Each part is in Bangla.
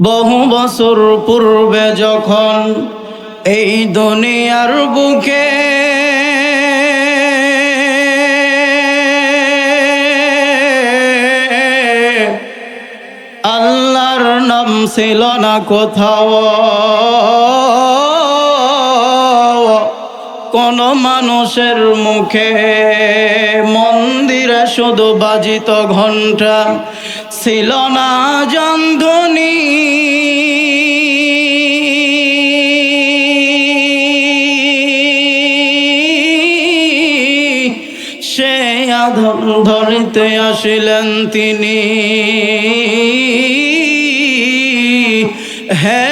বহু বছর পূর্বে যখন এই দুনিয়ার বুকে আল্লাহর নাম ছিল না কোথাও, কোন মানুষের মুখে, মন্দিরে শুধু বাজিত ঘণ্টা, ছিল না জামধ্বনি। সে আধন ধরিতে আসিলেন তিনি, হে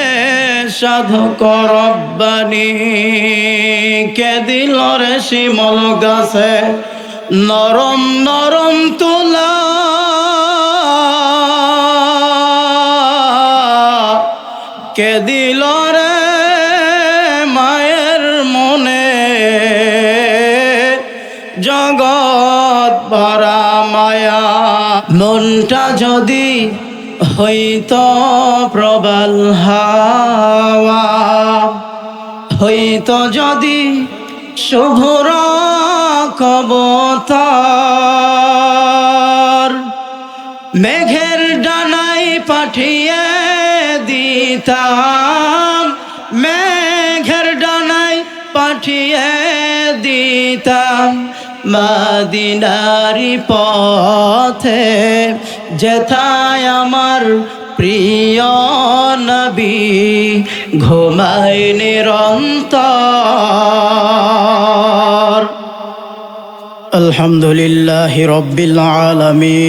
সাধক রব্বানি। কে দিল রে শিমল গাছে নরম নরম তুলা, কে দিল রে মায়ের মনে জগৎ ভরা মায়া। মনটা যদি হইত প্রবল হাওয়া, হইত যদি শুভ্র কবুতর, মেঘের ডানাই পাঠিয়ে দিতাম, মেঘের ডানাই পাঠিয়ে দিতাম, মদিনারি পথে যেথায় আমার প্রিয় নবী ঘুমায় নিরন্তর। আলহামদুলিল্লাহি রাব্বিল আলামিন,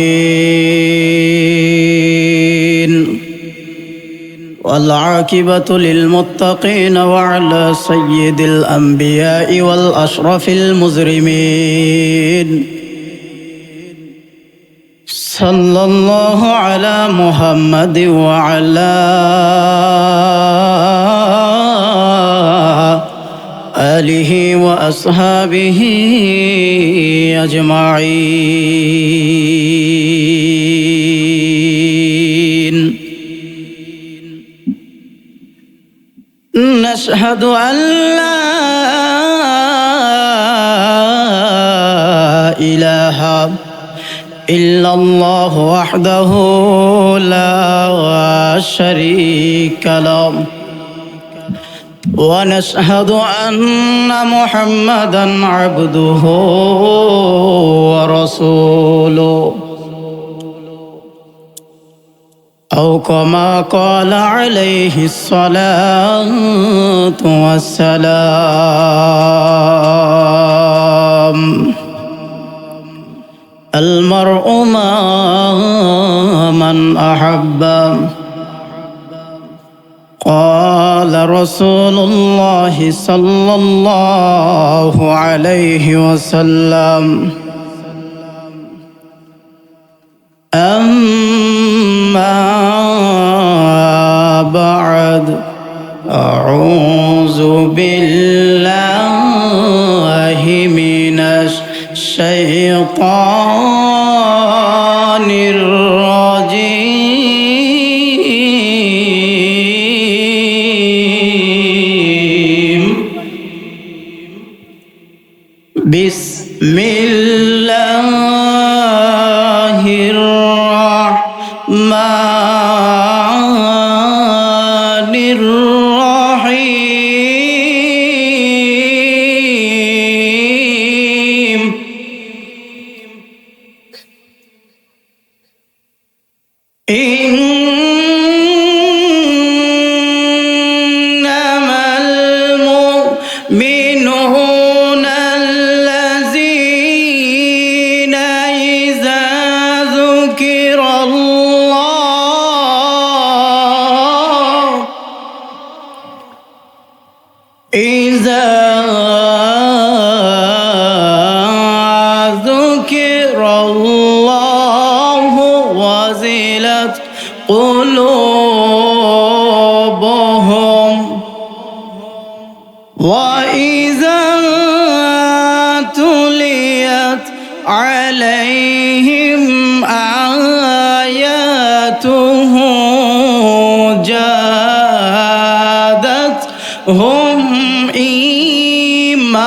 والعاقبة للمتقين وعلى سيد الأنبياء والأشرف المجرمين صلى الله على محمد وعلى آله وأصحابه أجمعين. نشهد أن لا إله إلا الله وحده لا شريك له، ونشهد أن محمدًا عبده ورسوله، أو كما قال عليه الصلاة والسلام: المرء مع من أحب. قال رسول الله صلى الله عليه وسلم: أما بعد، أعوذ بالله من الشيطان الرجيم. بسم الله الرحمن الرحيم. إنما المؤمنون الذين زادتهم إيمانا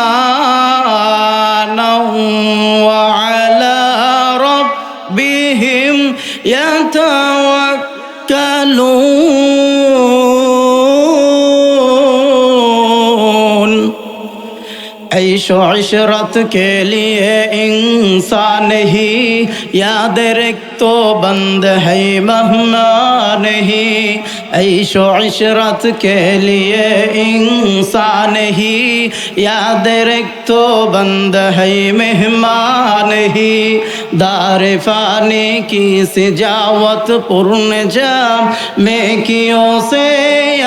وعلى ربهم يتوكلون ऐश इशरत के लिए इंसान ही याद रख तो बंद है मेहमान ही ऐश इशरत के लिए इंसान ही याद रख तो बंद है मेहमान ही दार फाने की सजावत पुरन जाम में कियों से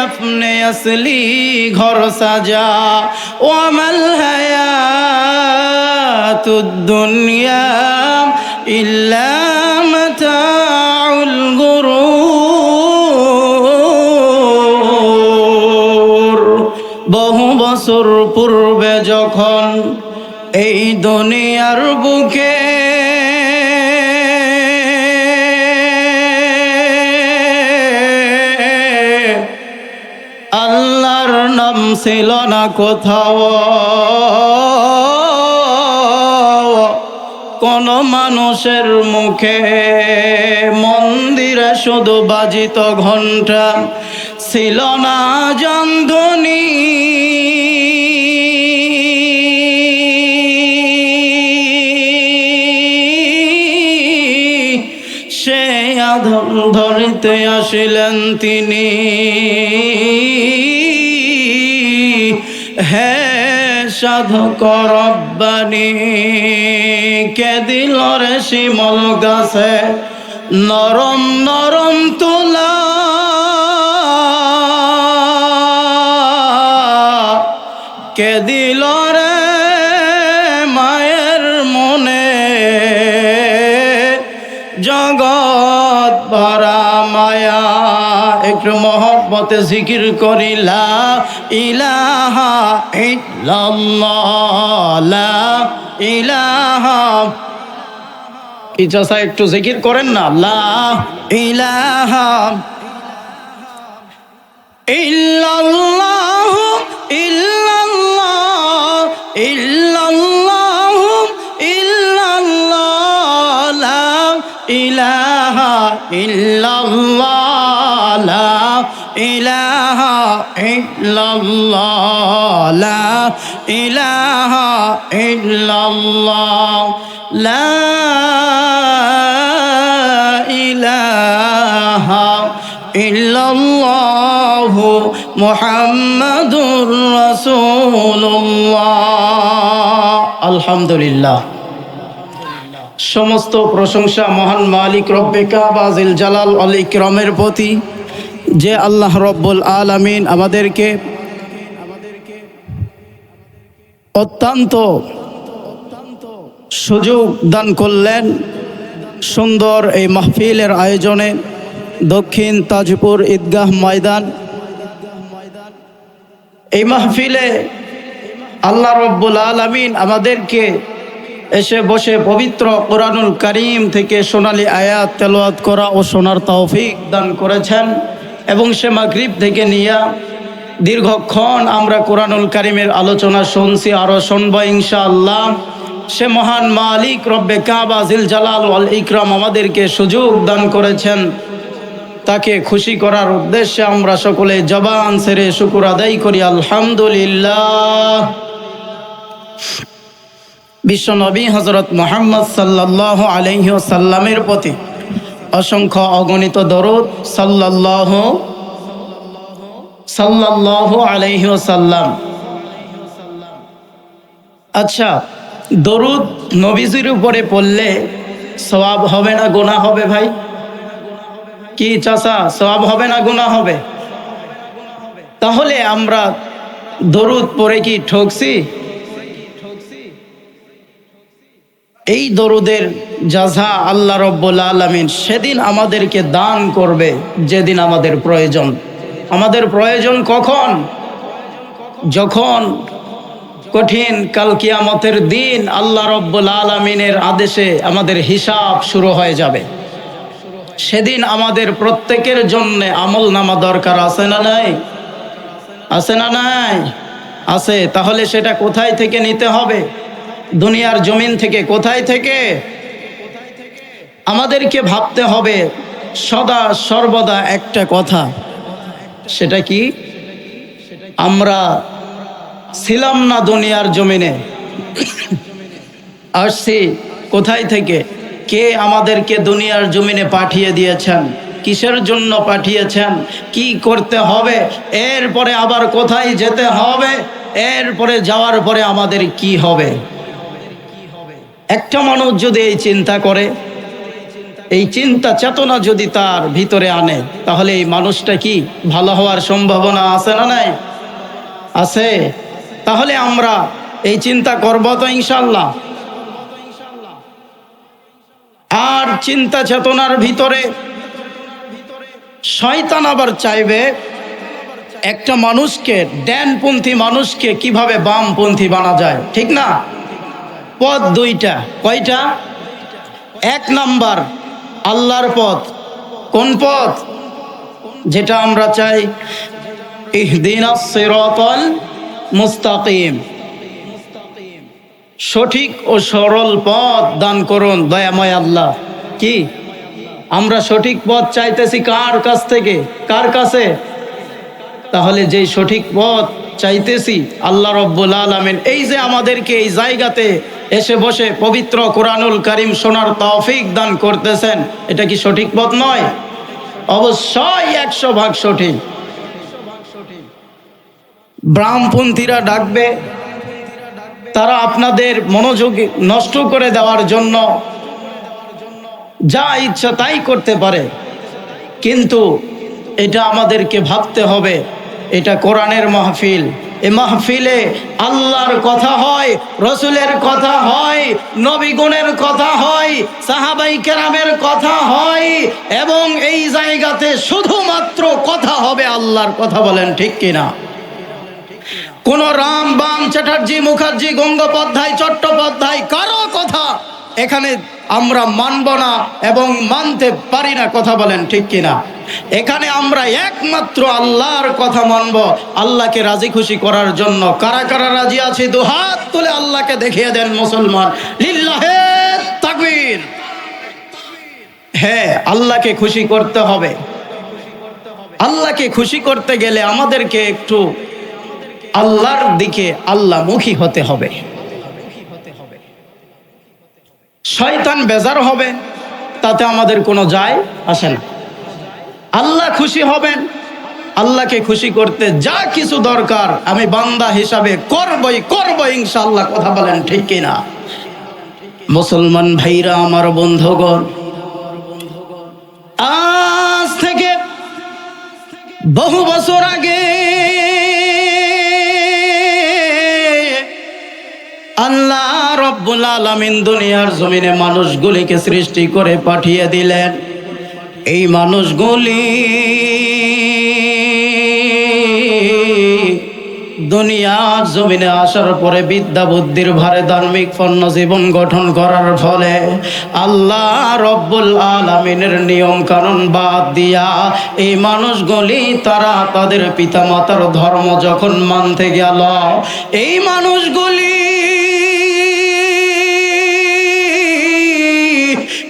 अपने असली घर सजा ओ अमल हयातुद्दुनिया इल्ला मताउल गुरूर বহু বছর পূর্বে যখন এই দুনিয়ার বুকে আল্লাহর নাম ছিল না কোথাও কোন মানুষের মুখে মন্দিরে শুধু বাজিত ঘন্টা ছিল না জনধ্বনি সে আধন ধরিতে আসিলেন তিনি হে সাধক রব্বানি কে দিল রে শিমল গাছে নরম নরম তুলা কে দিল রে মায়ের মনে জগৎ ভরা মায়া একটু মহব্বতে জিকির করি লা ইলাহা ইল্লাল্লাহ লা ইলাহা কি চাচা একটু জিকির করেন না লা ইলাহা ইল্লাল্লাহ ইল্লাল্লাহ ইল্লাল্লাহ ইল্লাল্লাহ লা ইলাহা ইল্লাল্লাহ লা ইলাহা ইল্লাল্লাহ লা ইলাহা ইল্লাল্লাহ লা ইলাহা ইল্লাল্লাহ মুহাম্মাদুর রাসূলুল্লাহ আলহামদুলিল্লাহ সমস্ত প্রশংসা মহান মালিক রব্বে কাবা জিল জালাল ওয়াল ইকরামের প্রতি যে আল্লাহ রব্বুল আলামিন আমাদেরকে অত্যন্ত সুযোগ দান করলেন সুন্দর এই মাহফিলের আয়োজনে দক্ষিণ তাজপুর ঈদগাহ ময়দান এই মাহফিলে আল্লাহ রব্বুল আলামিন আমাদেরকে এসে বসে পবিত্র কোরআনুল কারীম থেকে সোনালী আয়াত তেলাওয়াত করা ও শোনার তৌফিক দান করেছেন এবং সে মাগরিব থেকে নিয়ে দীর্ঘক্ষণ আমরা কোরআনুল কারীমের আলোচনা শুনছি আরও শুনবো ইনশাআল্লাহ সে মহান মালিক রব্বে কাবা জিল জালাল ওয়াল ইকরাম আমাদেরকে সুযোগ দান করেছেন তাকে খুশি করার উদ্দেশ্যে আমরা সকলে জবান ছেড়ে শুকর আদায় করি আলহামদুলিল্লাহ বিশ্বনবী হযরত মুহাম্মদ সাল্লাল্লাহু আলাইহি ওয়াসাল্লামের প্রতি অসংখ্য অগণিত দরুদ সাল্লাল্লাহু আলাইহি ওয়াসাল্লাম। আচ্ছা, দরুদ নবীজির উপরে পড়লে সওয়াব হবে না গুনাহ হবে ভাই? কি চাচা, সওয়াব হবে না গুনাহ হবে? তাহলে আমরা দরুদ পড়ে কি ঠকছি? এই দরুদের জাযা আল্লাহ রব্বুল আলামিন সেদিন আমাদেরকে দান করবে যেদিন আমাদের প্রয়োজন। আমাদের প্রয়োজন কখন? যখন কঠিন কাল কিয়ামতের দিন আল্লাহ রব্বুল আলামিনের আদেশে আমাদের হিসাব শুরু হয়ে যাবে। সেদিন আমাদের প্রত্যেকের জন্য আমল নামা দরকার আছে না নাই? আছে না নাই? আছে। তাহলে সেটা কোথায় থেকে নিতে হবে? দুনিয়ার জমিন থেকে। কোথায় থেকে? আমাদেরকে ভাবতে হবে সদা সর্বদা একটা কথা। সেটা কি? আমরা ছিলাম না দুনিয়ার জমিনে, আসছি কোথায় থেকে? কে আমাদেরকে দুনিয়ার জমিনে পাঠিয়ে দিয়েছেন? কিসের জন্য পাঠিয়েছেন? কি করতে হবে? এরপরে আবার কোথায় যেতে হবে? এরপরে যাওয়ার পরে আমাদের কি হবে? একটা মানুষ যদি এই চিন্তা করে, এই চিন্তা চেতনা যদি তার ভিতরে আনে, তাহলে এই মানুষটা কি ভালো হওয়ার সম্ভাবনা আছে না নাই? আছে। তাহলে আমরা এই চিন্তা করব তো ইনশাআল্লাহ। আর চিন্তা চেতনার ভিতরে শয়তান আবার চাইবে একটা মানুষকে, ডানপন্থী মানুষকে কিভাবে বামপন্থী বানা যায়, ঠিক না? পথ দুইটা। কয়টা? এক নাম্বার আল্লাহর পথ। কোন পথ? যেটা আমরা চাই, ইহদিনাস সিরাতাল মুস্তাকিম, সঠিক ও সরল পথ দান করুন দয়াময় আল্লাহ। কি আমরা সঠিক পথ চাইতেছি কার কাছ থেকে? কার কাছে? তাহলে যে সঠিক পথ চাইতেছি আল্লাহ রব্বুল আলামিন এই যে আমাদেরকে এই জায়গাতে এসে বসে পবিত্র কোরআনুল কারীম শোনার তৌফিক দান করতেছেন, এটা কি সঠিক পথ নয়? অবশ্যই 100% সঠিক। বামপন্থীরা ডাকবে, তারা আপনাদের মনোযোগ নষ্ট করে দেওয়ার জন্য যা ইচ্ছা তাই করতে পারে, কিন্তু এটা আমাদেরকে ভাবতে হবে এটা কোরআনের মাহফিল। এই মাহফিলে আল্লাহর কথা হয়, রসুলের কথা হয়, নবীগণের কথা হয়, সাহাবাই কেরামের কথা হয়, এবং এই জায়গাতে শুধুমাত্র কথা হবে আল্লাহর কথা। বলেন ঠিক কিনা? কোন রাম বাম চ্যাটার্জি মুখার্জি গঙ্গোপাধ্যায় চট্টোপাধ্যায় কারো কথা এখানে আমরা মানব না এবং মানতে পারি না। কথা বলেন ঠিক কিনা? এখানে আমরা একমাত্র আল্লাহর কথা মানব, আল্লাহকে রাজি খুশি করার জন্য। কারা কারা রাজি আছে দুহাত তুলে আল্লাহকে দেখিয়ে দেন মুসলমান। লিল্লাহে তাকবীর। হ্যাঁ, আল্লাহকে খুশি করতে হবে। আল্লাহকে খুশি করতে গেলে আমাদেরকে একটু আল্লাহর দিকে আল্লাহমুখী হতে হবে। শয়তান বেজার হবে তাতে আমাদের কোনো যায় আসে না। আল্লাহ খুশি হবেন। আল্লাহকে খুশি করতে যা কিছু দরকার আমি বান্দা হিসাবে করবই ইনশাআল্লাহ। কথা বলেন ঠিক কিনা? মুসলমান ভাইরা আমার, বন্ধুগণ, আজ থেকে বহু বছর আগে আল্লাহ রব্বুল আলামিন দুনিয়ার জমিনে মানুষগুলিকে সৃষ্টি করে পাঠিয়ে দিলেন। এই মানুষগুলি দুনিয়ার জমিনে আসার পরে বিদ্যা বুদ্ধির ভারে ধার্মিক পণ্য জীবন গঠন করার ফলে আল্লাহ রব্বুল আলামিনের নিয়ম কানুন বাদ দিয়া এই মানুষগুলি তারা তাদের পিতামাতার ধর্ম যখন মানতে গেল, এই মানুষগুলি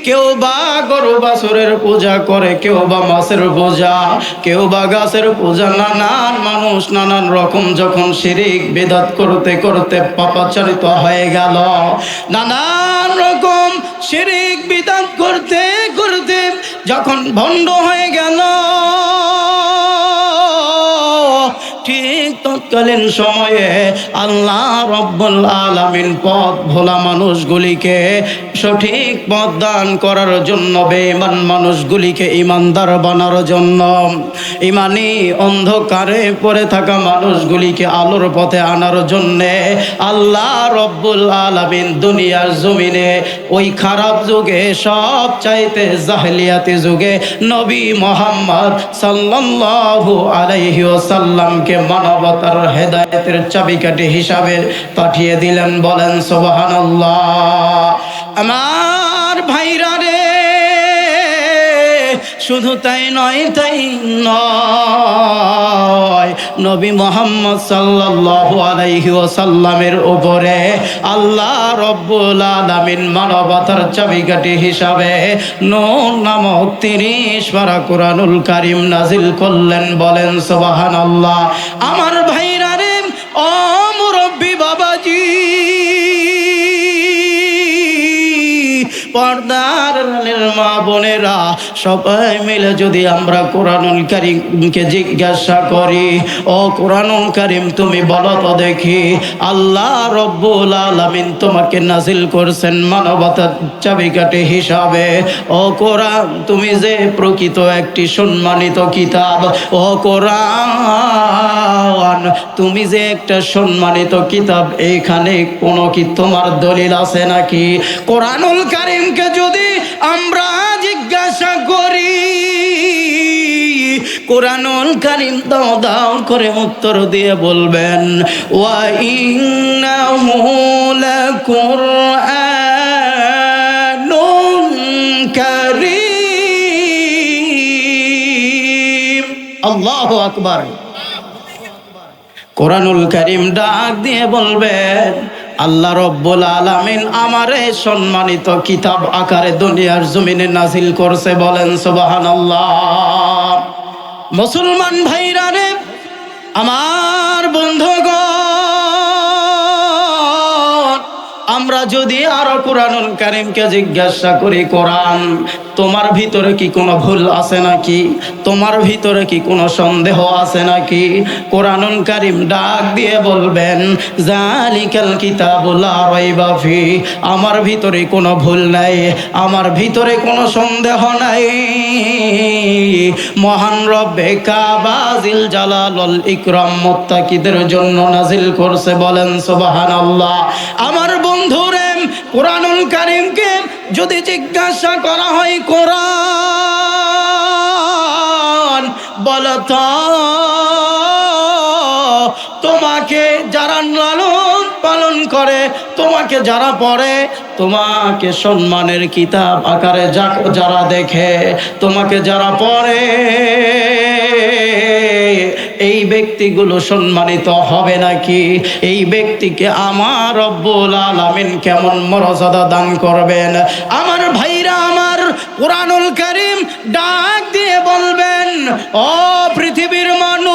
কেউ বা গরু বাছুরের পূজা করে, কেউ বা মাছের পূজা, কেউ বা গাছের পূজা। নানান মানুষ নানান রকম যখন শিরিক বিদআত করতে করতে পাপাচারিত হয়ে গেল, নানান রকম শিরিক বিদআত করতে করতে যখন ভণ্ড হয়ে গেল, ঠিক তৎকালীন সময়ে আল্লাহ রব্বুল আলামিন পথ ভোলা মানুষগুলিকে সঠিক পথ দান করার জন্য, বেঈমান মানুষগুলিকে ইমানদার বানার জন্য, ইমানি অন্ধকারে পড়ে থাকা মানুষগুলিকে আলোর পথে আনার জন্যে আল্লাহ রব্বুল আলামিন দুনিয়ার জমিনে ওই খারাপ যুগে, সব চাইতে জাহেলিয়াতি যুগে নবী মুহাম্মদ সাল্লাল্লাহু আলাইহি ওয়াসাল্লামকে মানবতার হেদায়েতের চাবিকাঠি হিসাবে পাঠিয়ে দিলেন। বলেন সুবহানাল্লাহ। আমার ভাইরা রে, শুধু তাই নয়, নবী মুহাম্মদ সাল্লাল্লাহু আলাইহি ওয়াসাল্লামের উপরে আল্লাহ রব্বুল আলামিন মানবতার চাবিকাঠি হিসাবে নূর নামক 30 পারা কোরআনুল কারীম নাজিল করলেন। বলেন সুবহানাল্লাহ। আমার ভাইরা রে, ও মুরব্বি বাবাজি, পর্দার মা বোনেরা, সবাই মিলে যদি আমরা কোরআনুল কারীমকে জিজ্ঞাসা করি, ও কোরআনুল কারীম তুমি বলো তো দেখি, আল্লাহ রব্বুল আলামিন তোমাকে নাজিল করছেন মানবতার চাবিকাঠি হিসাবে। ও কোরআন, তুমি যে প্রকৃত একটি সম্মানিত কিতাব, ও কোরআন তুমি যে একটা সম্মানিত কিতাব, এইখানে কোনো কি তোমার দলিল আছে নাকি? কোরআনুল কারীমকে যদি আমরা জিজ্ঞাসা করি, কোরআনুল কারীম দাও দাও করে উত্তর দিয়ে বলবেন, ওয়া ইন্নাহু লাকুরআনুন কারীম। আল্লাহু আকবার। কোরআনুল কারীম ডাক দিয়ে বলবেন, আল্লাহ রব্বুল আলামিন আমারে সম্মানিত কিতাব আকারে দুনিয়ার জমিনে নাজিল করছে। বলেন সুবহানাল্লাহ। মুসলমান ভাইরা রে, আমার বন্ধুগণ, আমরা যদি আরো কোরআনুল কারীমকে জিজ্ঞাসা করি, কোরআন তোমার ভিতরে কি কোনো ভুল আছে নাকি? তোমার ভিতরে কি কোনো সন্দেহ আছে নাকি? কোরআনুল কারীম ডাক দিয়ে বলবেন, জালিকাল কিতাবু লা রাইবা ফি, আমার ভিতরে কোনো ভুল নাই, আমার ভিতরে কোনো সন্দেহ নাই। মহান রব্বে কাবা জিল জালাল ওয়াল ইকরাম মুত্তাকিদের জন্য নাজিল করছে। বলেন সুবহানাল্লাহ। আমার বন্ধুরে, কোরআনুল কারীমকে যদি জিজ্ঞাসা করা হয়, কোরআন বলতো তোমাকে যারা লালন পালন করে, তোমাকে যারা পড়ে, তোমাকে সম্মানের কিতাব আকারে যারা দেখে, তোমাকে যারা পড়ে, এই ব্যক্তিগুলো সম্মানিত হবে নাকি? এই ব্যক্তিকে আমার রব্বুল আলামিন কেমন মর্যাদা দান করবেন? আমার ভাইরা আমার, কোরআনুল কারীম ডাক দিয়ে বলবেন, ও পৃথিবীর মানুষ,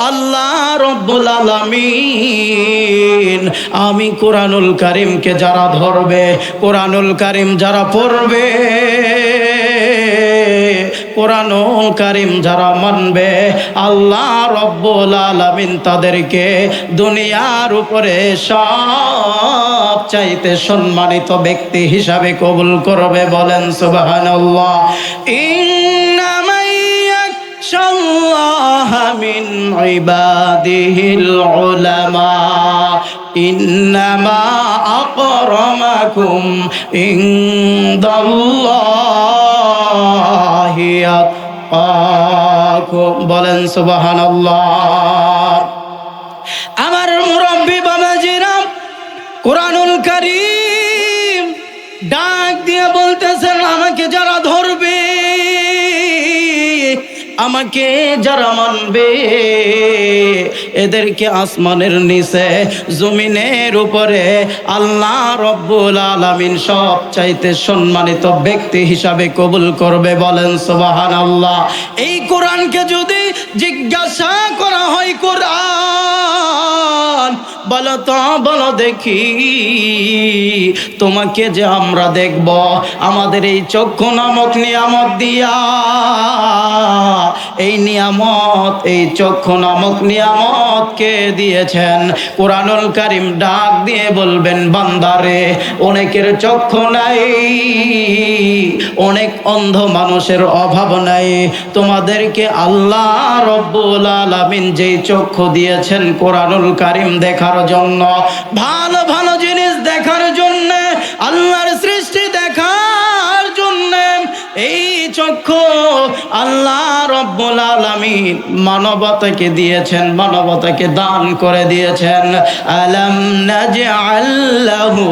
আল্লাহ রব্বুল আলামিন আমি কোরআনুল কারীমকে যারা ধরবে, কোরআনুল কারীম যারা পড়বে, কোরআনুল কারীম যারা মানবে, আল্লাহ রব্বুল আলামিন তাদেরকে দুনিয়ার উপরে সব চাইতে সম্মানিত ব্যক্তি হিসাবে কবুল করবে। বলেন সুবহানাল্লাহ। ইন্নামা ইয়াখশাল্লাহা মিন ইবাদিহিল উলামা, ইন্নামা আকরামাকুম ইনদাল্লাহি আতকাকুম। বলেন সুবহানাল্লাহ। আমার মুরব্বি বাবাজিরা, কোরআনুল কারীম ডাক দিয়ে বলতেছেন, আমাকে যারা ধরবে, আমাকে যারা মানবে, এদেরকে আসমানের নিচে জমিনের উপরে আল্লাহ রব্বুল আলামিন সব চাইতে সম্মানিত ব্যক্তি হিসাবে কবুল করবে। বলেন সুবহানাল্লাহ। এই কোরআনকে যদি জিজ্ঞাসা করা হয়, কোরআন বলো তো, বলো দেখি, তোমাকে যে আমরা দেখব আমাদের এই চক্ষু নামক নিয়ামত দিয়া, এই নিয়ামত, এই চক্ষু নামক নিয়ামত কে দিয়েছেন? কোরআনুল কারীম ডাক দিয়ে বলবেন, বান্দারে, অনেকের চক্ষু নাই, অনেক অন্ধ মানুষের অভাব নাই, তোমাদেরকে আল্লাহ রব্বুল আলামিন যেই চক্ষু দিয়েছেন কোরআনুল কারীম দেখার জন্য, ভালো ভালো জিনিস দেখার জন্য, আল্লাহর সৃষ্টি দেখার জন্য, এই চক্ষু আল্লাহ রব্বুল আলামিন মানবতাকে দিয়েছেন, মানবতাকে দান করে দিয়েছেন। আলাম নাজআল লাহু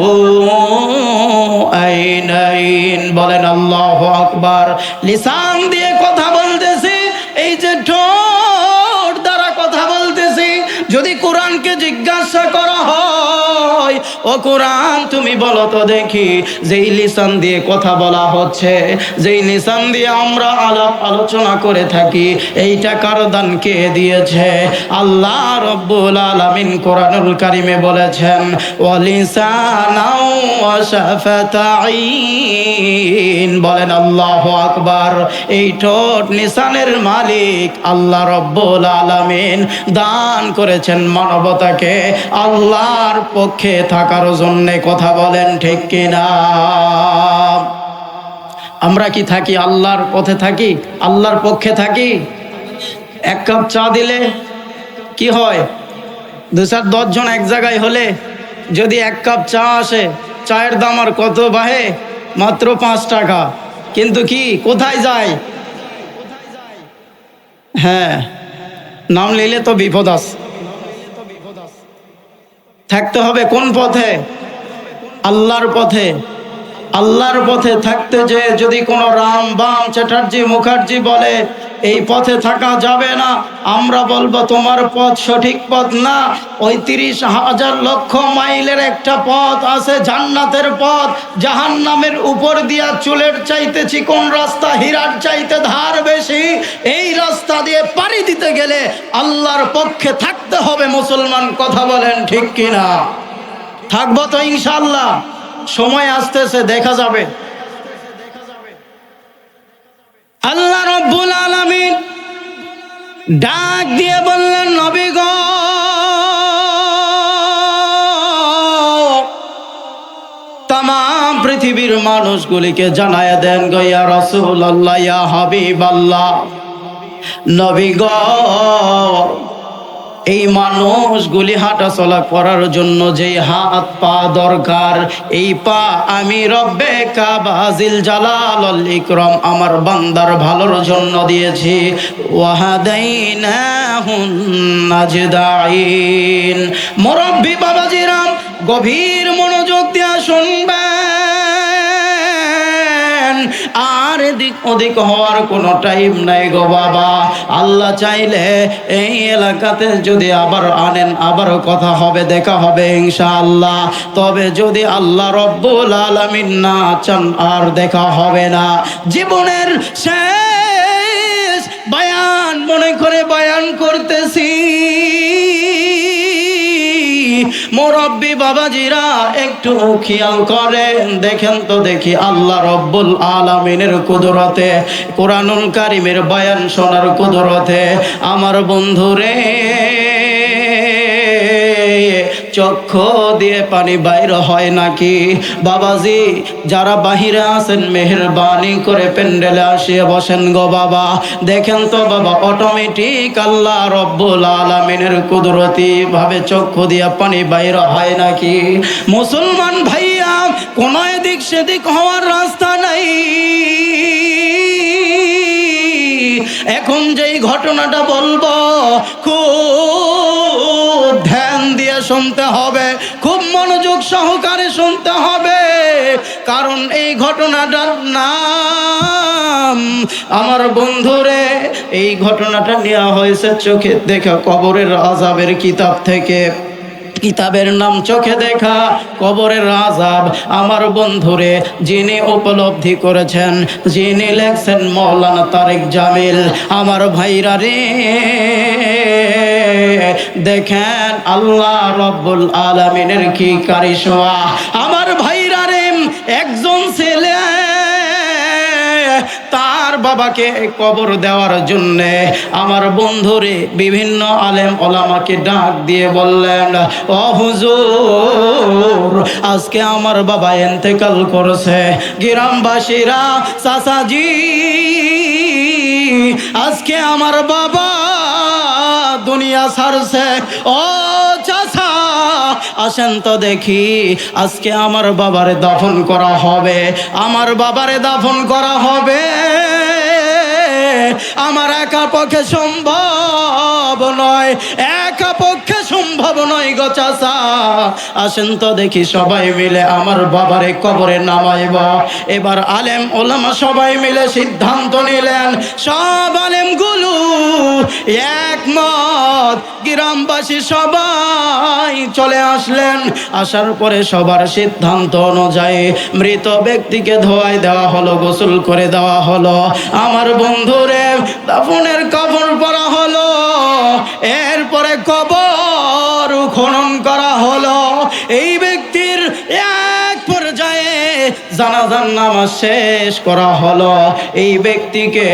আইনাইন, বলেন আল্লাহু আকবার। লিসান দিয়ে কথা বলতেছি, এই যে ঠোঁট দ্বারা কথা বলতেছি, যদি কোরআনকে জিজ্ঞাসা করা হয়, ও কোরআন তুমি বলো তো দেখি, যেই লিসান দিয়ে কথা বলা হচ্ছে, যেই লিসান দিয়ে আমরা আলাপ আলোচনা করে থাকি, এইটা কার দান, কে দিয়েছে? আল্লাহ রব্বুল আলামিন কোরআনুল কারিমে বলেছেন, ওয়ালিসানাও ওয়া শাফাতাইন, বলেন আল্লাহু আকবার। এই ঠোঁট লিসানের মালিক আল্লাহ রব্বুল আলামিন দান করেছেন মানবতাকে আল্লাহর পক্ষে থাকার জন্য। কথা বলেন ঠিক কিনা? আমরা কি থাকি আল্লাহর পথে থাকি, আল্লাহর পক্ষে থাকি? এক কাপ চা দিলে কি হয়? 2-10 জন এক জায়গায় হলে যদি এক কাপ চা আসে, চায়ের দাম আর কত বাহে? মাত্র 5 টাকা। কিন্তু কি কোথায় যায়? হ্যাঁ, নাম নিলে তো বিপদ আছে। থাকতে হবে কোন পথে? আল্লাহর পথে। আল্লাহর পথে থাকতে যে যদি কোনো রাম বাম চ্যাটার্জি মুখার্জি বলে এই পথে থাকা যাবে না, আমরা বলবো তোমার পথ সঠিক পথ না। ওই 30,000 লক্ষ মাইলের একটা পথ আছে, জান্নাতের পথ। জাহান্নামের উপর দিয়া চুলের চাইতে চিকন রাস্তা, হীরার চাইতে ধার বেশি। এই রাস্তা দিয়ে পাড়ি দিতে গেলে আল্লাহর পক্ষে থাকতে হবে মুসলমান। কথা বলেন ঠিক কিনা? থাকবো তো ইনশাআল্লাহ। সময় আসতেছে, দেখা যাবে। আল্লাহ রব্বুল আলামিন ডাক দিয়ে বললেন, নবী গো, তাম পৃথিবীর মানুষগুলিকে জানায়া দেন গো, ইয়া রাসূলুল্লাহ, ইয়া হাবিবাল্লাহ, নবী গো, এই মানুষগুলি হাঁটা চলা করার জন্য যে হাত পা দরকার, এই পা আমি রব্বে কাবা জিল জালাল ওয়াল ইকরাম আমার বান্দার ভালোর জন্য দিয়েছি। ওয়াহাদাইনাহুন নাজদাইন। মুরব্বি বাবাজিরাম গভীর মনোযোগ দিয়ে শুনবেন, আর এদিক ওদিক হওয়ার কোনো টাইম নাই গো বাবা। আল্লাহ চাইলে এই এলাকাতে যদি আবার আনেন, আবার কথা হবে, দেখা হবে ইনশাআল্লাহ। তবে যদি আল্লাহ রব্বুল আলামিন না চান আর দেখা হবে না। জীবনের শেষ বয়ান মনে করে বয়ান করতেছি। মুরব্বি বাবাজিরা একটু খেয়াল করেন, দেখেন তো দেখি আল্লাহ রব্বুল আলামিনের কুদরতে, কোরআনুল কারীমের বয়ান শোনার কুদরতে আমার বন্ধুরে চক্ষু দিয়ে পানি বাইর হয় নাকি? বাবাজি যারা বাহিরে আছেন মেহেরবানি করে প্যান্ডেলে আসিয়ে বসেন গো বাবা। দেখেন তো বাবা, অটোমেটিক আল্লাহ রব্বুল আলামিনের কুদরতি ভাবে চক্ষু দিয়ে পানি বাইর হয় নাকি? মুসলমান ভাইয়া, কোনো এদিক সেদিক হওয়ার রাস্তা নাই। এখন যেই ঘটনাটা বলবো খুব ধ্যান দিয়ে শুনতে হবে, খুব মনোযোগ সহকারে শুনতে হবে, কারণ এই ঘটনাটার নাম আমার বন্ধুরে, এই ঘটনাটা নেওয়া হয়েছে চোখে দেখা কবরের আযাবের কিতাব থেকে। কিতাবের নাম চোখে দেখা কবরের আযাব। আমার বন্ধুরে যিনি উপলব্ধি করেছেন, যিনি লেখছেন মাওলানা তারেক জামিল। আমার ভাইরা রে, দেখেন আল্লাহ রব্বুল আলামিনের কি কারিশমা। আমার ভাইরা রে, একজন ছেলে তার বাবাকে কবর দেওয়ার জন্য আমার বন্ধুরে বিভিন্ন আলেম ওলামাকে ডাক দিয়ে বললেন, ও হুজুর, আজকে আমার বাবা ইন্তেকাল করেছে। গ্রামবাসীরা, চাচাজি, আজকে আমার বাবা দুনিয়া ছাড়ছে। ও চাচা, আসেন তো দেখি, আজকে আমার বাবারে দাফন করা হবে, আমার বাবারে দাফন করা হবে। আমার একা পক্ষে সম্ভব নয়, একা পক্ষে সম্ভব নয় গো চাচা, আসেন তো দেখি সবাই মিলে আমার বাবারে কবরে নামাইব। এবার আলেম ওলামা সবাই মিলে সিদ্ধান্ত নিলেন, সব আলেমগুলো একমত, গ্রামবাসী সবাই চলে আসলেন। আসার পরে সবার সিদ্ধান্ত অনুযায়ী মৃত ব্যক্তিকে ধোয়াই দেওয়া হলো, গোসল করে দেওয়া হলো। আমার বন্ধুরে দাফনের কাপড় পরা হলো, এরপরে কবর খনন করা হলো। এই ব্যক্তির এক পর্যায়ে জানাজার নামাজ শেষ করা হলো। এই ব্যক্তিকে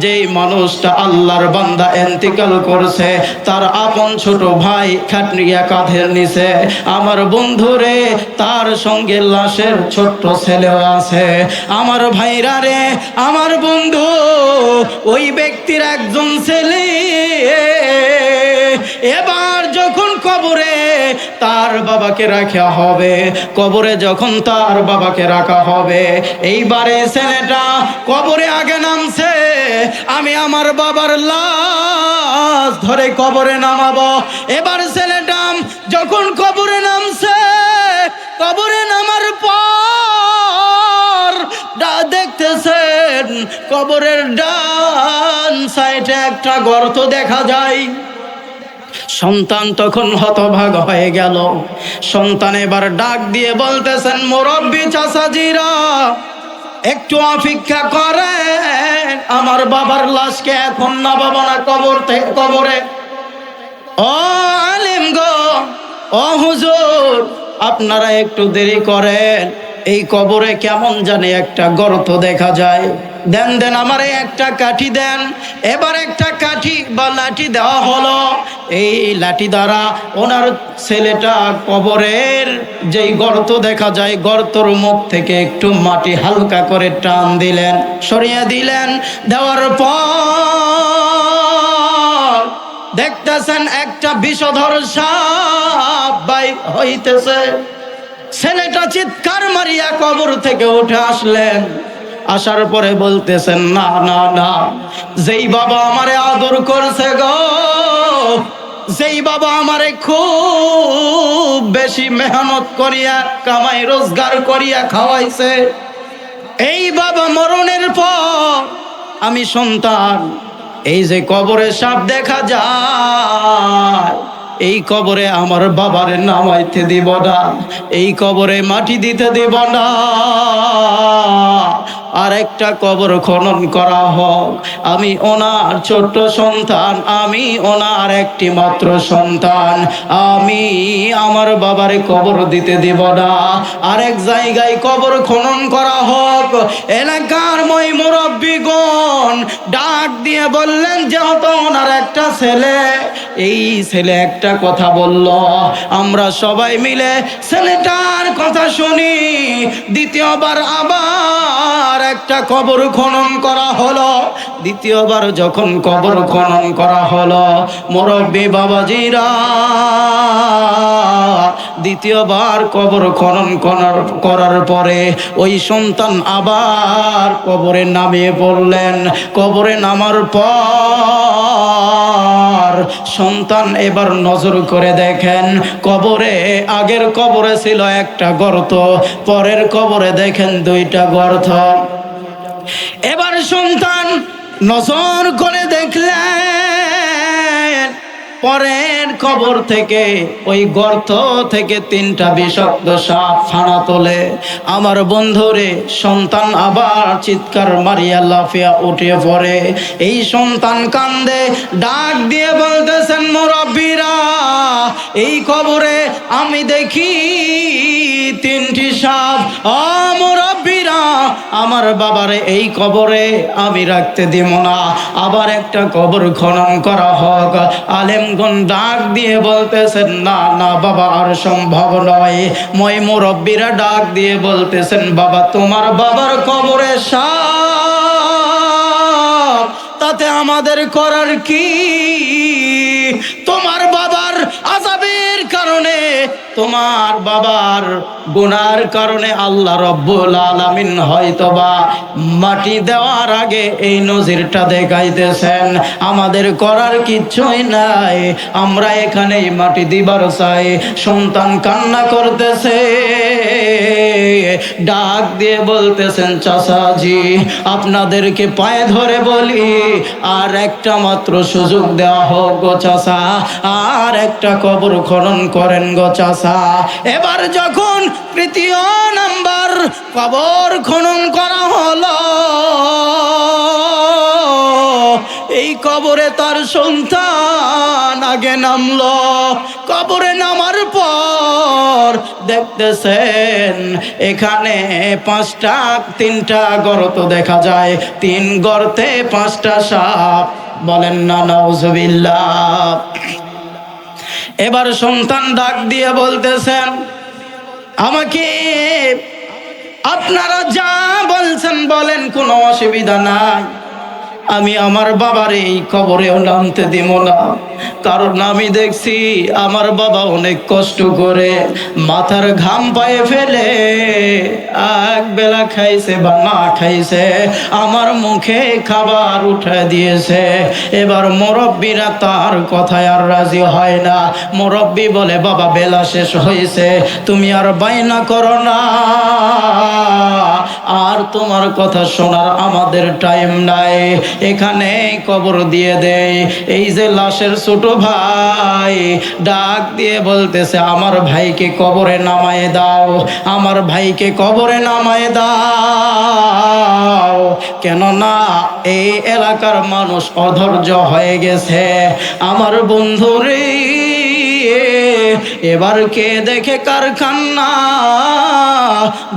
যেই মানুষটা আল্লাহর বান্দা ইন্তেকাল করছে, তার আপন ছোট ভাই খাটনিয়া কাঁধের নিচে। আমার বন্ধুরে তার সঙ্গে লাশের ছোট্ট ছেলেও আছে। আমার ভাইরা রে, আমার বন্ধু, ওই ব্যক্তির একজন ছেলে এবার যখন কবরে তার বাবাকে রাখা হবে, কবরে যখন তার বাবাকে রাখা হবে, এইবারে ছেলেটা কবরে আগে নামছে, আমি আমার বাবার লাশ ধরে কবরে নামাবো। এবার ছেলেটা যখন কবরে নামছে, কবরে নামার পর দেখতেছেন কবরের ডান সাইডে একটা গর্ত দেখা যায়। সন্তান তখন হতভাগ হয়ে গেল। সন্তান এবার ডাক দিয়ে বলতেছেন, মুরব্বি চাচাজিরা, একটু অপেক্ষা করেন, আমার বাবার লাশকে এখন নামাবো না কবরে। ও আলেম গো, ও হুজুর, আপনারা একটু দেরি করেন, এই কবরে কেমন জানে একটা গর্ত দেখা যায়। দেন আমারে একটা কাঠি দেন। এবার একটা কাঠি বা লাঠি দেওয়া হলো। এই লাঠি দ্বারা ওনার ছেলেটা কবরের যেই গর্ত দেখা যায়, গর্তর মুখ থেকে একটু মাটি হালকা করে টান দিলেন, সরিয়ে দিলেন। দেওয়ার পর দেখতেছেন একটা বিষধর সাপ বাইর হইতেছে। ছেলেটা চিৎকার মারিয়া কবর থেকে উঠে আসলেন। আসার পরে বলতেছেন, না না না, যেই বাবা আমারে আদর করছে গো, যেই বাবা আমারে খুব বেশি মেহনত করিয়া কামাই রোজগার করিয়া খাওয়াইছে, এই বাবা মরণের পর আমি সন্তান, এই যে কবরে সাপ দেখা যায়, এই কবরে আমার বাবারে নামাইতে দিব না, এই কবরে মাটি দিতে দিব না। আর একটা কবর খনন করা হোক, আমি ওনার ছোট্ট সন্তান, আমি ওনার একটি মাত্র সন্তান, আমি আমার বাবারে কবর দিতে দিব না। আরেক জায়গায় কবর খনন করা হোক। এলাকার মই মুরব্বিগণ ডাক দিয়ে বললেন, যেহেতু ওনার একটা ছেলে, এই ছেলে একটা কথা বলল, আমরা সবাই মিলে ছেলেটার কথা শুনি। দ্বিতীয়বার আবার একটা কবর খনন করা হলো। দ্বিতীয়বার যখন কবর খনন করা হলো, মুরব্বি বাবাজিরা, দ্বিতীয়বার কবর খনন করার পরে ওই সন্তান আবার কবরে নামিয়ে পড়লেন। কবরে নামার পর সন্তান এবার নজর করে দেখেন, কবরে, আগের কবরে ছিল একটা গর্ত, পরের কবরে দেখেন দুইটা গর্ত। এবার সন্তান নজর করে দেখলেন, পরের কবর থেকে, ওই গর্ত থেকে তিনটা বিষাক্ত সাপ ফানা তোলে। আমার বন্ধুরে, সন্তান আবার চিৎকার মারিয়া লাফিয়া উঠে পড়ে। এই সন্তান কান্দে, ডাক দিয়ে বলতেছেন, মুরব্বিরা, এই কবরে আমি দেখি তিনটি সাপ। ও মুরব্বিরা, আমার বাবারে এই কবরে আমি রাখতে দিব না, আবার একটা কবর খনন করা হোক। আলেমগণ ডাক দিয়ে বলতেছেন, না না বাবা, আর সম্ভব নয়। মই মুরব্বিরা ডাক দিয়ে বলতেছেন, বাবা, তোমার বাবার কবরে সাপ, তাতে আমাদের করার কি? তোমার বাবার আযাবের কারণে তোমার বাবার গুনার কারণে আল্লাহ রব্বুল আলামিন হয়তোবা মাটি দেওয়ার আগে এই নজিরটা দেখাইতেছেন। আমাদের করার কিচ্ছুই নাই, আমরা এখানেই মাটি দিবার চাই। সন্তান কান্না করতেছে, ডাক দিয়ে বলতেছেন, চাচাজি আপনাদেরকে পায়ে ধরে বলি, আর একটা মাত্র সুযোগ দেওয়া হোক গো চাচা, আর একটা কবর খনন করেন গো চাচা। এবার যখন তৃতীয় নাম্বার কবর খনন করা হলো, এই কবরে তার সন্তান আগে নামলো। কবরে নামার পর দেখতেছেন এখানে তিনটা গর্ত দেখা যায়, 3 গর্তে 5টা সাপ। বলেন না নাউজুবিল্লাহ। এবার সন্তান ডাক দিয়ে বলতেছেন, আমাকে আপনারা যা বলছেন বলেন, কোনো অসুবিধা নাই, আমি আমার বাবার এই কবরেও নামতে দিব না। কারণ আমি দেখছি আমার বাবা অনেক কষ্ট করে মাথার ঘাম পায়ে ফেলে এক বেলা খাইছে বা না খাইছে, আমার মুখে খাবার উঠে দিয়েছে। এবার মুরব্বীরা তার কথায় আর রাজি হয় না। মুরব্বী বলে, বাবা বেলা শেষ হয়েছে, তুমি আর বায়না করো না, আর তোমার কথা শোনার আমাদের টাইম নাই, এখানে কবর দিয়ে দেই। এই যে লাশের ছোট ভাই ডাক দিয়ে বলতেছে, আমার ভাইকে কবরে নামায় দাও, আমার ভাইকে কবরে নামায় দাও, কেননা এই এলাকার মানুষ অধৈর্য হয়ে গেছে। আমার বন্ধুরে এবার কে দেখে কার কান্না,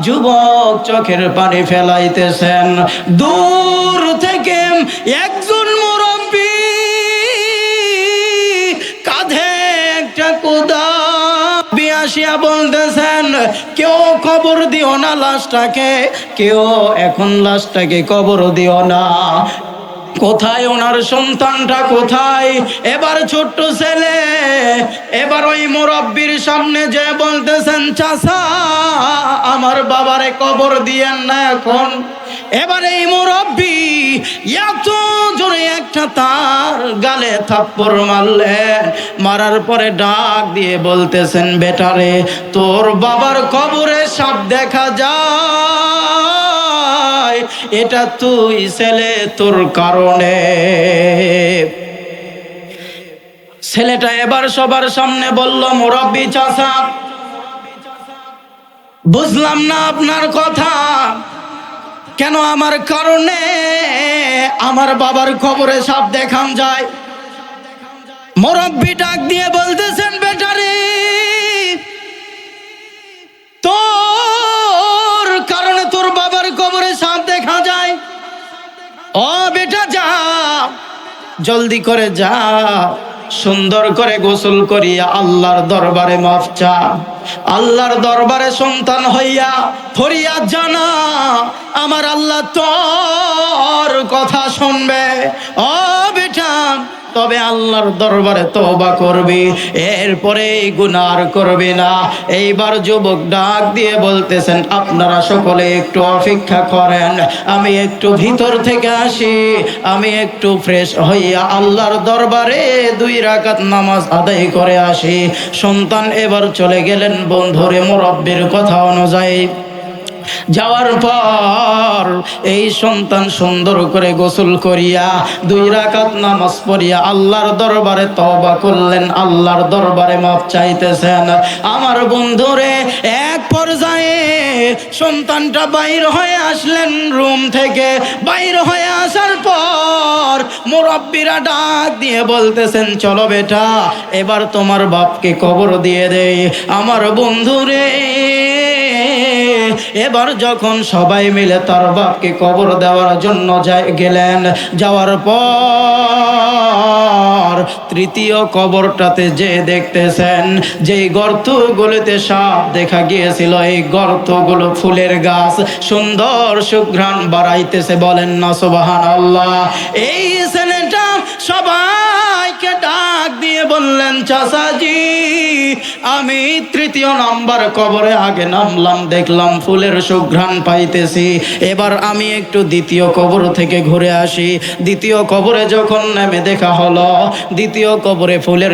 যুবক চোখের পানি ফেলাইতেছেন। দূর থেকে একজন মুরব্বী কাঁধে একটা কোদা আসিয়া বলতেছেন, কেউ কবর দিও না লাশটাকে, কেউ এখন লাশটাকে কবর দিও না। কোথায় ওনার সন্তানটা কোথায়? এবার ছোট্ট ছেলে এবার ওই মুরব্বির সামনে যে বলতেছেন, চাচা আমার বাবারে কবর দিয়েন না এখন। এবার এই মুরব্বি এত জোরে একটা তার গালে থাপ্পড় মারলেন, মারার পরে ডাক দিয়ে বলতেছেন, বেটারে তোর বাবার কবরে সাপ দেখা যায়, এটা তুই ছেলে তোর কারণে। ছেলেটা এবার সবার সামনে বলল, মুরব্বি চাচা বুঝলাম না আপনার কথা, কেন আমার কারণে আমার বাবার কবরে সাপ দেখান যায়? মুরব্বি ডাক দিয়ে বলতেছেন, বেটারে তোর কারণে তোর বাবার কবরে সাপ দেখা যায়? ও বেটা যা, জলদি করে যা, সুন্দর করে গোসল করিয়া আল্লাহর দরবারে মাফ চা, আল্লাহর দরবারে সন্তান হইয়া ফরিয়াদ জানা, আমার আল্লাহ তোর কথা শুনবে। ও বেটা তবে আল্লাহর দরবারে তওবা করবি, এরপরে গুনাহ আর করবি না। এইবার যুবক ডাক দিয়ে বলতেছেন, আপনারা সকলে একটু অপেক্ষা করেন, আমি একটু ভিতর থেকে আসি, আমি একটু ফ্রেশ হইয়া আল্লাহর দরবারে 2 রাকাত নামাজ আদায় করে আসি। সন্তান এবার চলে গেলেন বন্ধুরে মুরব্বির কথা অনুযায়ী। যাওয়ার পর এই সন্তান সুন্দর করে গোসল করিয়া 2 রাকাত নামাজ পড়িয়া আল্লাহর দরবারে তওবা করলেন, আল্লাহর দরবারে মাফ চাইতেছেন। আমার বন্ধুরে এক পর্যায়ে সন্তানটা বাইর হয়ে আসলেন রুম থেকে। বাইর হয়ে আসার পর মুরব্বিরা ডাক দিয়ে বলতেছেন, চলো বেটা এবার তোমার বাপকে কবর দিয়ে দেই। আমার বন্ধুরে এবার যখন সবাই মিলে তার বাপকে কবর দেওয়ার জন্য গেলেন, যাওয়ার পর তৃতীয় কবরটাতে যে দেখতেছেন যেই গর্তগুলোতে সাপ দেখা গিয়েছিল, এই গর্তগুলো ফুলের গাছ, সুন্দর সুঘ্রাণ বাড়াইতেছে। বলেন না সুবহানাল্লাহ। এই ছেলেটা সবাইকে ডাক দিয়ে দিয়ে বললেন, চাচাজি আমি তৃতীয় নাম্বার কবরে আগে নামলাম, দেখলাম ফুলের সুঘ্রাণ পাইতেছি, এবার আমি একটু দ্বিতীয় কবর থেকে ঘুরে আসি। দ্বিতীয় কবরে যখন নেমে দেখা হলো দ্বিতীয় কবরে ফুলের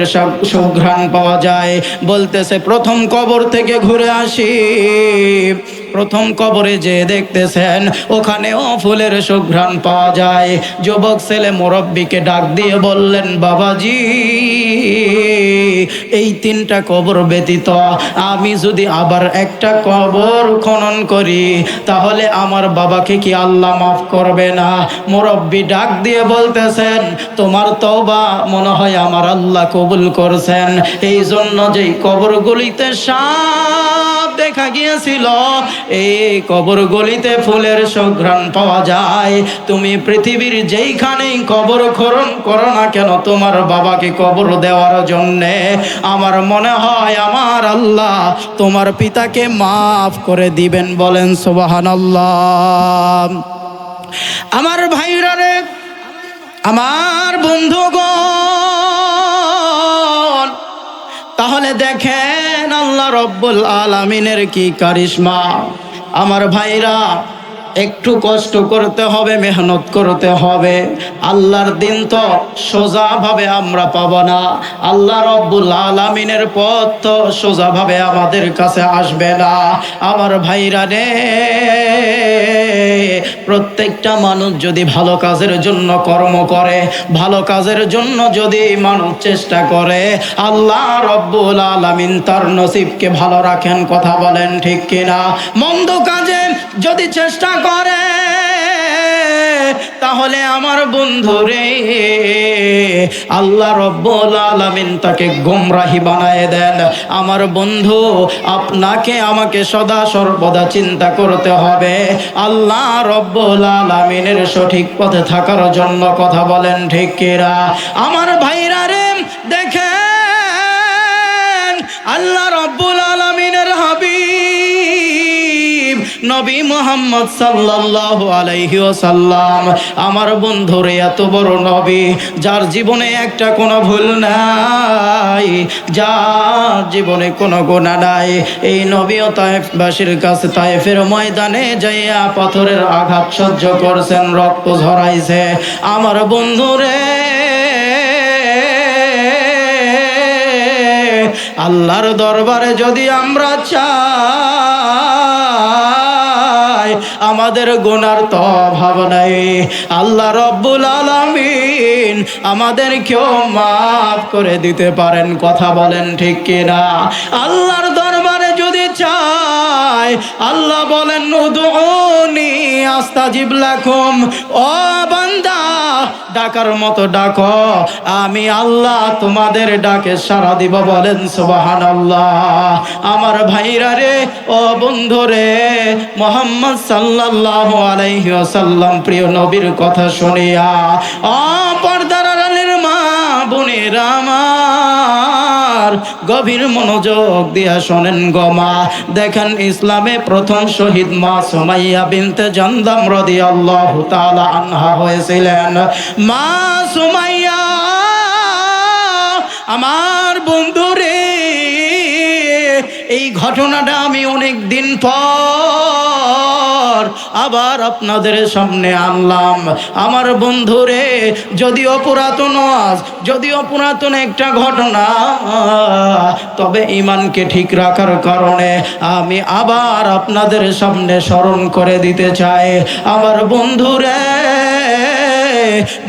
সুঘ্রাণ পাওয়া যায়। বলতেছে প্রথম কবর থেকে ঘুরে আসি। প্রথম কবরে যে দেখতেছেন ওখানেও ফুলের সুঘ্রাণ পাওয়া যায়। যুবক ছেলে মুরব্বীকে ডাক দিয়ে বললেন, বাবাজি এই তিনটা কবর ব্যতীত আমি যদি আবার একটা কবর খনন করি তাহলে আমার বাবাকে কি আল্লাহ মাফ করবে না? মুরব্বী ডাক দিয়ে বলতেছেন, তোমার তওবা মনে হয় আমার আল্লাহ কবুল করছেন, এই জন্য যেই কবরগুলিতে সাপ দেখা গিয়েছিল এই কবরগুলিতে ফুলের সুঘ্রাণ পাওয়া যায়। তুমি পৃথিবীর যেইখানেই কবর খনন করো না কেন তোমার বাবাকে কবর দেওয়ার জন্যে, আমার মনে হয় আমার আল্লাহ তোমার পিতাকে মাফ করে দিবেন। বলেন সুবহানাল্লাহ। আমার ভাইরা রে, আমার বন্ধুগণ, তাহলে দেখেন আল্লাহ রব্বুল আলামিনের কি কারিশমা। আমার ভাইরা একটু কষ্ট করতে হবে, মেহনত করতে হবে। আল্লাহর দিন তো সোজাভাবে আমরা পাবো না, আল্লাহ রব্বুল আলামিনের পথ তো সোজাভাবে আমাদের কাছে আসবে না। আমার ভাইরা রে, প্রত্যেকটা মানুষ যদি ভালো কাজের জন্য কর্ম করে, ভালো কাজের জন্য যদি মানুষ চেষ্টা করে, আল্লাহ রব্বুল আলামিন তার নসিবকে ভালো রাখেন। কথা বলেন ঠিক কিনা? মন্দ কাজে যদি চেষ্টা করে তাহলে আমার বন্ধুরে আল্লাহ রব্বুল আলামিন তাকে গোমরাহি বানায় দেন। আমার বন্ধু, আপনাকে আমাকে সদা সর্বদা চিন্তা করতে হবে আল্লাহ রব্বুল আলামিনের সঠিক পথে থাকার জন্য। কথা বলেন ঠিক কিনা? আমার ভাইরা রে, দেখেন আল্লাহ রব্বুল আলামিনের হাবিব নবী মুহাম্মদ সাল্লাল্লাহু আলাইহি ওয়াসাল্লাম, আমার বন্ধুরে এত বড় নবী যার জীবনে একটা কোনো ভুল নাই, যার জীবনে কোনো গুনাহ নাই, এই নবীও তায়েফবাসীর কাছে তায়েফের ময়দানে যাইয়া পাথরের আঘাত সহ্য করছেন, রক্ত ঝরাইছে। আমার বন্ধুরে, আল্লাহর দরবারে যদি আমরা চাই, আমাদের গুনার তো অভাব নাই, আল্লাহ রব্বুল আলামিন আমাদেরকেও মাফ করে দিতে পারেন। কথা বলেন ঠিক কিনা? আল্লাহর দরবারে যদি চাই, আল্লাহ বলেন উদউনি আস্তাজিব লাকুম, ও বান্দা ডাকার মতো ডাকো, আমি আল্লাহ তোমাদের ডাকে সাড়া দিব। বলেন সুবহানাল্লাহ। আমার ভাইরা রে, ও বন্ধুরে, মুহাম্মদ সাল্লাল্লাহু আলাইহি ওয়াসাল্লাম প্রিয় নবীর কথা শুনিয়া ও পর্দার আড়ালের মা বোনেরা আমার গভীর মনোযোগ দিয়া শোনেন গো মা। দেখেন ইসলামে প্রথম শহীদ মা সুমাইয়া বিনতে জামদাম রাদিয়াল্লাহু তাআলা আনহা হয়েছিলেন। মা সুমাইয়া আমার বন্ধুরে, এই ঘটনাটা আমি অনেক দিন পর আবার আপনাদের সামনে আনলাম। আমার বন্ধুরে, যদিও পুরাতন একটা ঘটনা, তবে ঈমানকে ঠিক রাখার কারণে আমি আবার আপনাদের সামনে স্মরণ করে দিতে চাই। আমার বন্ধুরে,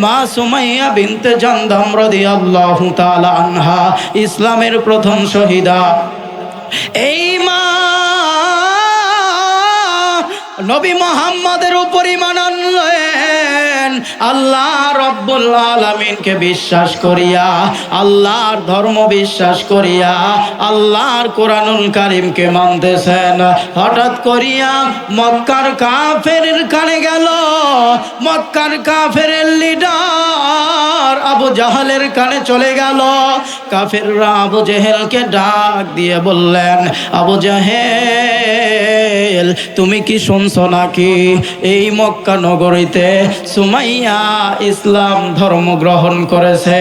মা সুমাইয়া বিনতে জামদাম রাদিয়াল্লাহু তাআলা আনহা ইসলামের প্রথম শহীদা। এই মা নবী মুহাম্মদের উপর ঈমান আনলেন, আল্লাহ রব্বুল আলামিনকে বিশ্বাস করিয়া, আল্লাহর ধর্ম বিশ্বাস করিয়া, আল্লাহর কোরআনুল কারীমকে মানতেছেন। হঠাৎ করিয়া মক্কার কাফেরের কানে গেল, মক্কার কাফেরের লিডার আবু জাহালের কানে চলে গেল। কাফেররা আবু জেহেলকে ডাক দিয়ে বললেন, আবু জাহেল তুমি কি শুনছো নাকি এই মক্কা নগরীতে সুমাইয়া ইসলাম ধর্ম গ্রহণ করেছে,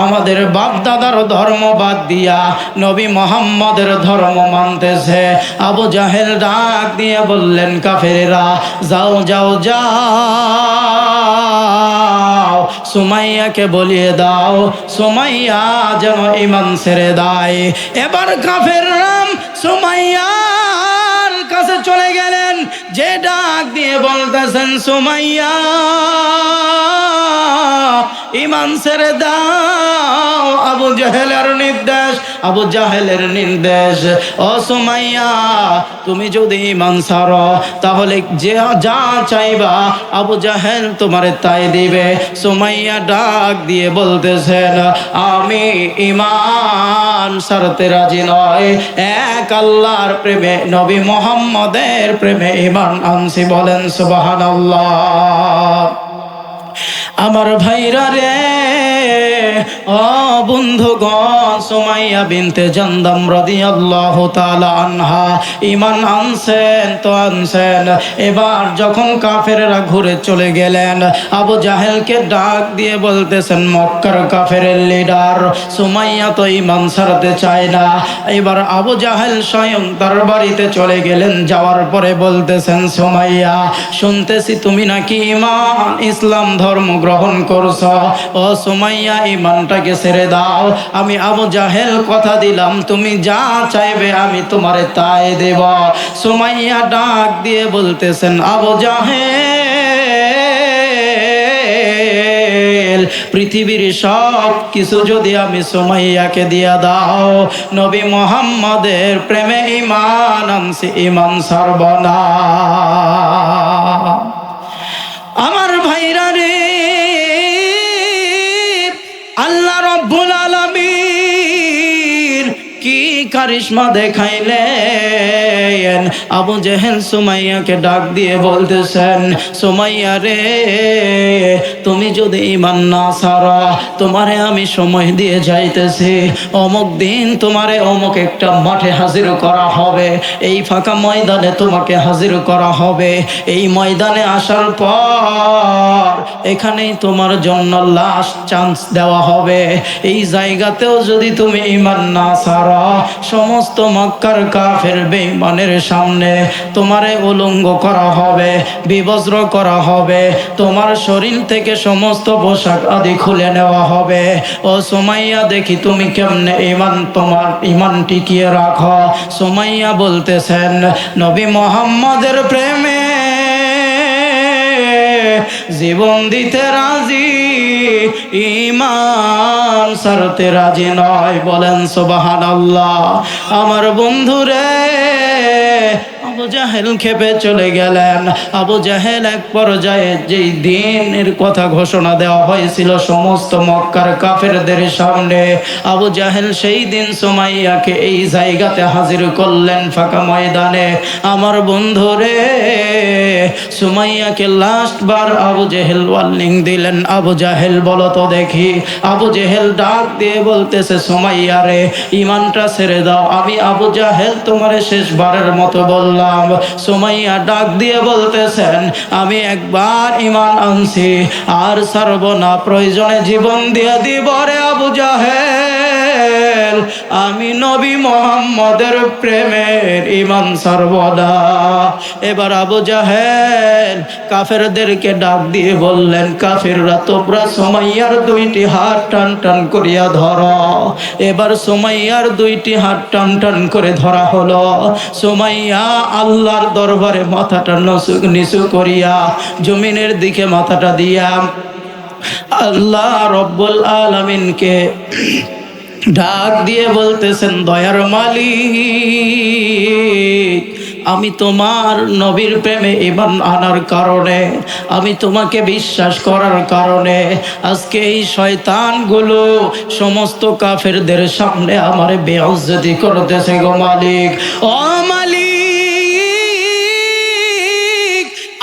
আমাদের বাপ দাদার ধর্ম বাদ দিয়া নবী মুহাম্মদের ধর্ম মানতেছে। আবু জাহেল ডাক দিয়ে বললেন, কাফেরেরা যাও যাও যাও, সুমাইয়াকে বলিয়ে দাও সুমাইয়া যেন ঈমান ছেড়ে দেয়। এবার কাফেররা সুমাইয়ার কাছে চলে গেলেন, যে ডাক দিয়ে বলতেছেন, সুমাইয়া ঈমান ছেড়ে দাও। আবু জাহেলের নির্দেশ, আবু জাহেলের নির্দেশ, ও সুমাইয়া তুমি যদি ঈমান ছাড়ো তাহলে যে যা চাইবা আবু জাহেল তোমারে তাই দিবে। সুমাইয়া ডাক দিয়ে বলতেছেন, আমি ঈমান ছাড়তে রাজি নয়, এক আল্লাহর প্রেমে নবী মুহাম্মদের প্রেমে ঈমান আনছি। বলেন সুবহানাল্লাহ। আমার ভাইরা রে, ও বন্ধুগণ, সুমাইয়া বিনতে জান্দাম রাদিয়াল্লাহু তাআলা আনহা ঈমান আনছেন তো আনছেন। এবার যখন কাফেররা ঘুরে চলে গেলেন, আবু জাহেলকে ডাক দিয়ে বলতেছেন, মক্কার কাফেরের লিডার সুমাইয়া তো ঈমান ছাড়তে চায় না। এবার আবু জাহেল স্বয়ং তার বাড়িতে চলে গেলেন, যাওয়ার পরে বলতেছেন, সুমাইয়া শুনতেছি তুমি নাকি ঈমান ইসলাম ধর্ম গ্রহণ করছো, ও সুমাইয়া ঈমানটাকে ছেড়ে দাও। আমি আবু জাহেল কথা দিলাম তুমি যা চাইবে আমি তোমারে তাই দেব। সুমাইয়া ডাক দিয়ে বলতেছেন, আবু জাহেল পৃথিবীর সব কিছু যদি আমি সুমাইয়াকে দিয়া দাও, নবী মুহাম্মদের প্রেমে ঈমান আনছি, ঈমান ছাড়ব না। আমার ভাইরা রে, আল্লাহ রব্বুল আলামিন কি কারিশমা দেখাইলেন। আবু জেহেল সুমাইয়াকে ডাক দিয়ে বলতেছেন, সুমাইয়া রে তুমি যদি ঈমান না ছাড়ো তোমারে আমি সময় দিয়ে যাইতেছি, অমুক দিন তোমারে অমুক একটা মাঠে হাজির করা হবে, এই ফাঁকা ময়দানে তোমাকে হাজির করা হবে। এই ময়দানে আসার পর এখানেই তোমার জন্য লাস্ট চান্স দেওয়া হবে। এই জায়গাতেও যদি তুমি ঈমান না ছাড়ো, সমস্ত মক্কার কাফের বেঈমানের সামনে তোমারে উলঙ্গ করা হবে, বিবস্ত্র করা হবে, তোমার শরীর থেকে সমস্ত পোশাক আদি খুলে নেওয়া হবে। ও সুমাইয়া দেখি তুমি কেমনে ঈমান তোমার ঈমান টিকিয়ে রাখো। সুমাইয়া বলতেছেন, নবী মুহাম্মদের প্রেমে জীবন দিতে রাজি, ঈমান ছাড়তে রাজি নয়। বলেন সুবহানাল্লাহ। আমার বন্ধুরে, আবু জাহেল খেপে চলে গেলেন। আবু জাহেল এক পর্যায়ে যেই দিনের কথা ঘোষণা দেওয়া হয়েছিল সমস্ত মক্কার কাফেরদের সামনে, আবু জাহেল সেই দিন সুমাইয়াকে এই জায়গাতে হাজির করলেন ফাঁকা ময়দানে। আমার বন্ধুরে, সুমাইয়াকে লাস্ট বার আবু জেহেল ওয়ার্নিং দিলেন, আবু জাহেল বলো তো দেখি। আবু জেহেল ডাক দিয়ে বলতেছে, সুমাইয়া রে ঈমানটা ছেড়ে দাও, আমি আবু জাহেল তোমারে শেষবারের মতো বললাম। সুমাইয়া ডাক দিয়ে বলতেছেন, আমি একবার ঈমান আনছি আর ছাড়ব না, প্রয়োজনে জীবন দিয়ে দিব রে আবু জাহেল, আমি নবী মুহাম্মদের প্রেমের ঈমান ছাড়ব না। এবার আবু জাহেল কাফেরদেরকে ডাক দিয়ে বললেন, কাফেররা তোমরা সুমাইয়ার দুইটি হাত টান টান করিয়া ধরো। এবার সুমাইয়ার দুইটি হাত টান টান করে ধরা হলো। সুমাইয়া আল্লাহর দরবারে মাথাটা নিচু করিয়া জমিনের দিকে মাথাটা দিয়া আল্লাহ রব্বুল আলামিনকে ডাক দিয়ে বলতেছেন, দয়ার মালিক, আমি তোমার নবীর প্রেমে ঈমান আনার কারণে, আমি তোমাকে বিশ্বাস করার কারণে আজকে এই শয়তানগুলো সমস্ত কাফেরদের সামনে আমারে বেইজ্জতি করতেছে গো মালিক। ও মালিক,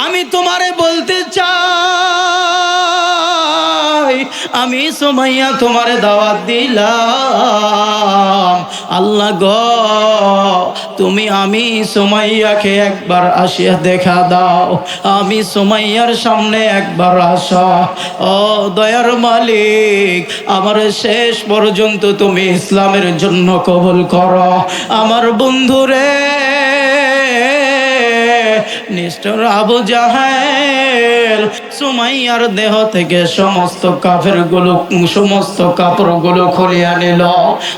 আমি তোমারে বলতে চাই, আমি সুমাইয়া তোমারে দাওয়াত দিলাম। আল্লাহ গো, তুমি আমি সুমাইয়াকে একবার আসিয়া দেখা দাও, আমি সুমাইয়ার সামনে একবার আসো। ও দয়ার মালিক, আমার শেষ পর্যন্ত তুমি ইসলামের জন্য কবুল করো। আমার বন্ধুরে নিষ্ঠুর আবু জাহেল সুমাইয়ার দেহ থেকে সমস্ত কাপড়গুলো খুলিয়া নিল।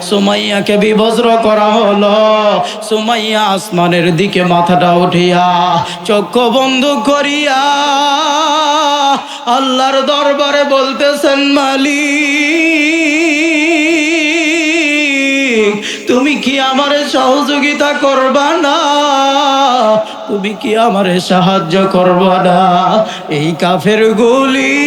সুমাইয়াকে বিবস্ত্র করা হলো। সুমাইয়া আসমানের দিকে মাথাটা উঠিয়া চক্ষু বন্ধ করিয়া আল্লাহর দরবারে বলতেছেন, মালিক তুমি কি আমারে সহযোগিতা করবা না? তুমি কি আমারে সাহায্য করবা না? এই কাফের গুলি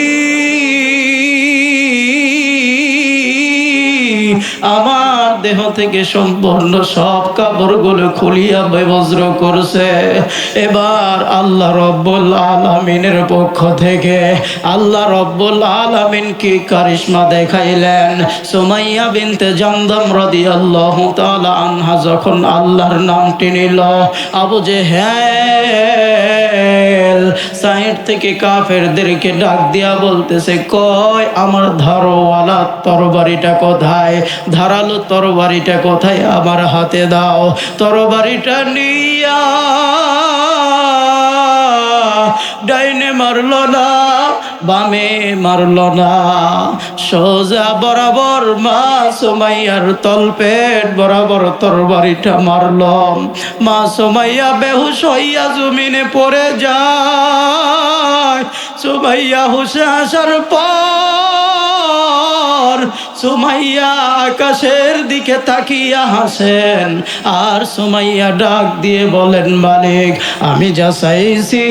আমার দেহ থেকে সম্পূর্ণ সব কাপড়গুলো খুলিয়া বিবস্ত্র করছে। এবার আল্লাহ রব্বুল আলামিনের পক্ষ থেকে আল্লাহ রব্বুল আলামিন কি কারিশমা দেখাইলেন। সুমাইয়া বিনতে জামদাম রাদিয়াল্লাহু তাআলা আনহা যখন আল্লাহর নামটি নিল, আবু জেহেল সাইড থেকে কাফেরদেরকে ডাক দিয়া বলতেছে, কয় আমার ধারওয়ালা তরবারিটা কোথায়? ধারালো তরবারিটা কোথায়? আমার হাতে দাও। তরবারিটা নিয়া ডাইনে মারল না, বামে মারল না, সোজা বরাবর মা সুমাইয়ার তলপেট বরাবর তরবারিটা মারল। মা সুমাইয়া বেহুশ হইয়া জমিনে পড়ে যায়। সুমাইয়া হুশে আসার পর সুমাইয়া আকাশের দিকে তাকিয়া হাসেন, আর সুমাইয়া ডাক দিয়ে বলেন, মালিক আমি যা চাইছি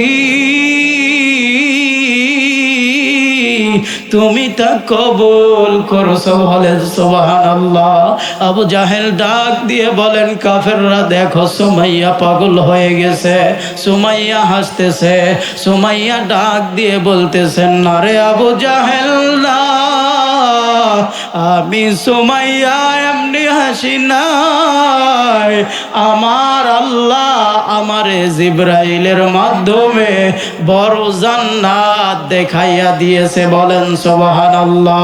তুমি তা কবুল করছো। বলেন সুবহানাল্লাহ। আবু জাহেল ডাক দিয়ে বলেন, কাফেররা দেখো সুমাইয়া পাগল হয়ে গেছে। সুমাইয়া হাসতেছে। সুমাইয়া ডাক দিয়ে বলতেছেন, না রে আবু জাহেল না, আমি সুমাইয়া এমনি হাসি নাই, আমার আল্লাহ আমারে জিবরাইলের মাধ্যমে বড় জান্নাত দেখাইয়া দিয়েছে। বলেন সুবহানাল্লাহ।